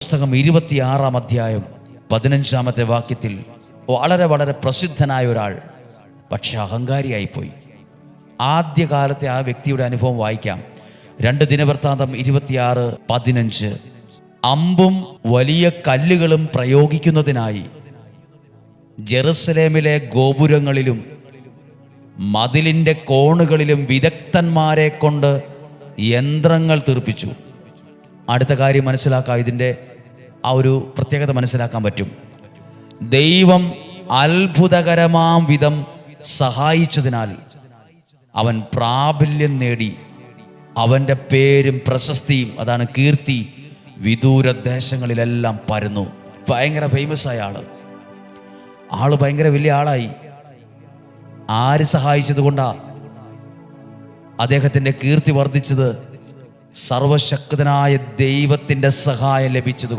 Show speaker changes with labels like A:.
A: പുസ്തകം 26-ാം അധ്യായം 15-ാമത്തെ വാക്യത്തിൽ വളരെ വളരെ പ്രസിദ്ധനായ ഒരാൾ, പക്ഷെ അഹങ്കാരിയായിപ്പോയി. ആദ്യകാലത്തെ ആ വ്യക്തിയുടെ അനുഭവം വായിക്കാം. 2 ദിനവൃത്താന്തം 26:15. അമ്പും വലിയ കല്ലുകളും പ്രയോഗിക്കുന്നതിനായി ജെറുസലേമിലെ ഗോപുരങ്ങളിലും മതിലിൻ്റെ കോണുകളിലും വിദഗ്ധന്മാരെ കൊണ്ട് യന്ത്രങ്ങൾ തീർപ്പിച്ചു. അടുത്ത കാര്യം മനസ്സിലാക്കാം, ഇതിൻ്റെ ആ ഒരു പ്രത്യേകത മനസ്സിലാക്കാൻ പറ്റും. ദൈവം അത്ഭുതകരമാം വിധം സഹായിച്ചതിനാൽ അവൻ പ്രാബല്യം നേടി. അവൻ്റെ പേരും പ്രശസ്തിയും, അതാണ് കീർത്തി, വിദൂര ദേശങ്ങളിലെല്ലാം പരന്നു. ഭയങ്കര ഫേമസ് ആയ ആള് ഭയങ്കര വലിയ ആളായി. ആര് സഹായിച്ചത് കൊണ്ടാ അദ്ദേഹത്തിൻ്റെ കീർത്തി വർദ്ധിച്ചത്? സർവശക്തനായ ദൈവത്തിൻ്റെ സഹായം ലഭിച്ചത്.